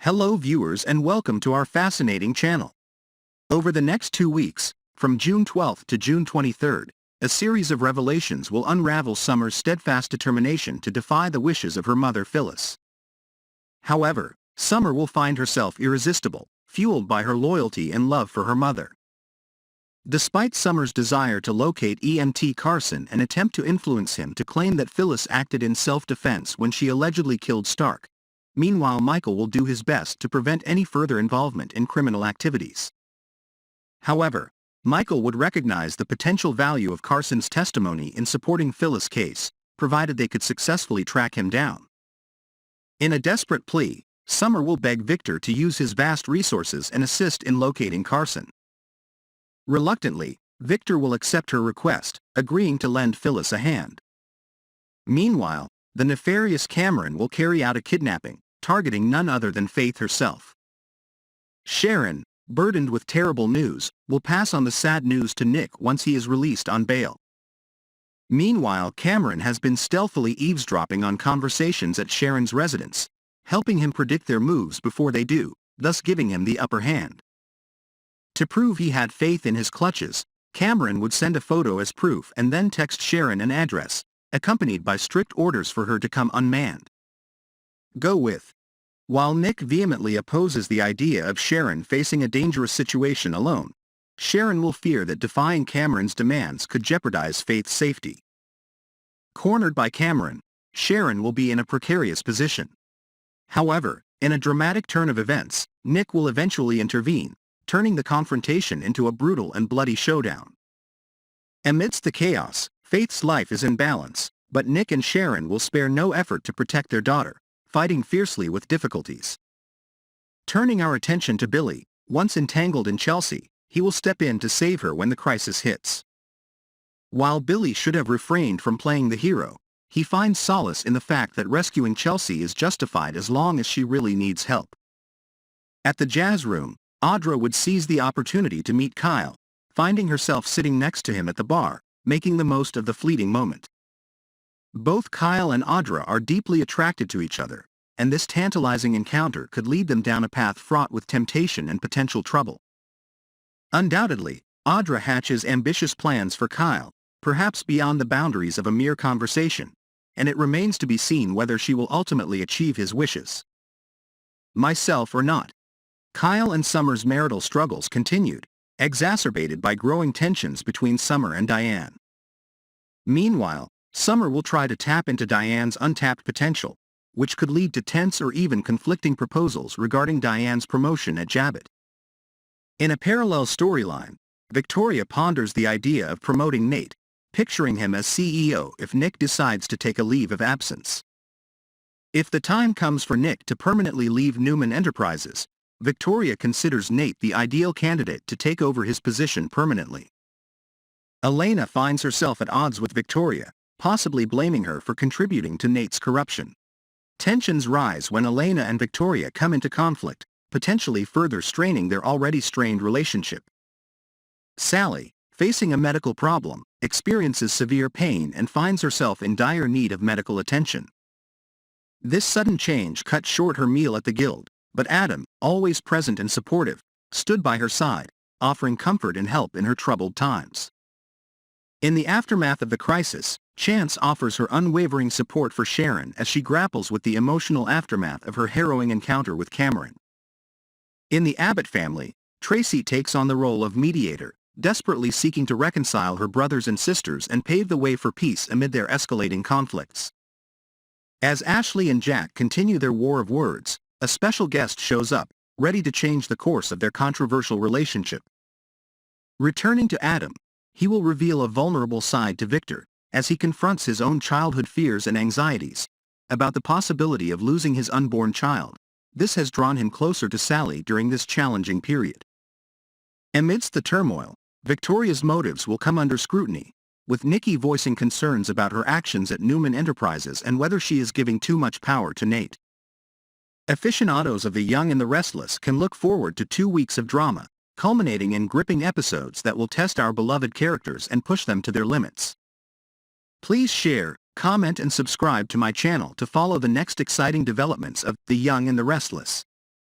Hello viewers and welcome to our fascinating channel. Over the next 2 weeks, from June 12th to June 23rd, a series of revelations will unravel Summer's steadfast determination to defy the wishes of her mother Phyllis. However, Summer will find herself irresistible, fueled by her loyalty and love for her mother. Despite Summer's desire to locate EMT Carson and attempt to influence him to claim that Phyllis acted in self-defense when she allegedly killed Stark, meanwhile Michael will do his best to prevent any further involvement in criminal activities. However, Michael would recognize the potential value of Carson's testimony in supporting Phyllis' case, provided they could successfully track him down. In a desperate plea, Summer will beg Victor to use his vast resources and assist in locating Carson. Reluctantly, Victor will accept her request, agreeing to lend Phyllis a hand. Meanwhile, the nefarious Cameron will carry out a kidnapping, targeting none other than Faith herself. Sharon, burdened with terrible news, will pass on the sad news to Nick once he is released on bail. Meanwhile, Cameron has been stealthily eavesdropping on conversations at Sharon's residence, helping him predict their moves before they do, thus giving him the upper hand. To prove he had Faith in his clutches, Cameron would send a photo as proof and then text Sharon an address, accompanied by strict orders for her to come unmanned. Go with. While Nick vehemently opposes the idea of Sharon facing a dangerous situation alone, Sharon will fear that defying Cameron's demands could jeopardize Faith's safety. Cornered by Cameron, Sharon will be in a precarious position. However, in a dramatic turn of events, Nick will eventually intervene, turning the confrontation into a brutal and bloody showdown. Amidst the chaos, Faith's life is in balance, but Nick and Sharon will spare no effort to protect their daughter, fighting fiercely with difficulties. Turning our attention to Billy, once entangled in Chelsea, he will step in to save her when the crisis hits. While Billy should have refrained from playing the hero, he finds solace in the fact that rescuing Chelsea is justified as long as she really needs help. At the jazz room, Audra would seize the opportunity to meet Kyle, finding herself sitting next to him at the bar, making the most of the fleeting moment. Both Kyle and Audra are deeply attracted to each other, and this tantalizing encounter could lead them down a path fraught with temptation and potential trouble. Undoubtedly, Audra hatches ambitious plans for Kyle, perhaps beyond the boundaries of a mere conversation, and it remains to be seen whether she will ultimately achieve his wishes. Myself or not. Kyle and Summer's marital struggles continued, exacerbated by growing tensions between Summer and Diane. Meanwhile, Summer will try to tap into Diane's untapped potential, which could lead to tense or even conflicting proposals regarding Diane's promotion at Jabbit. In a parallel storyline, Victoria ponders the idea of promoting Nate, picturing him as CEO if Nick decides to take a leave of absence. If the time comes for Nick to permanently leave Newman Enterprises, Victoria considers Nate the ideal candidate to take over his position permanently. Elena finds herself at odds with Victoria, possibly blaming her for contributing to Nate's corruption. Tensions rise when Elena and Victoria come into conflict, potentially further straining their already strained relationship. Sally, facing a medical problem, experiences severe pain and finds herself in dire need of medical attention. This sudden change cut short her meal at the Guild, but Adam, always present and supportive, stood by her side, offering comfort and help in her troubled times. In the aftermath of the crisis, Chance offers her unwavering support for Sharon as she grapples with the emotional aftermath of her harrowing encounter with Cameron. In the Abbott family, Tracy takes on the role of mediator, desperately seeking to reconcile her brothers and sisters and pave the way for peace amid their escalating conflicts. As Ashley and Jack continue their war of words, a special guest shows up, ready to change the course of their controversial relationship. Returning to Adam, he will reveal a vulnerable side to Victor, as he confronts his own childhood fears and anxieties about the possibility of losing his unborn child. This has drawn him closer to Sally during this challenging period. Amidst the turmoil, Victoria's motives will come under scrutiny, with Nikki voicing concerns about her actions at Newman Enterprises and whether she is giving too much power to Nate. Aficionados of The Young and the Restless can look forward to 2 weeks of drama, culminating in gripping episodes that will test our beloved characters and push them to their limits. Please share, comment and subscribe to my channel to follow the next exciting developments of The Young and the Restless.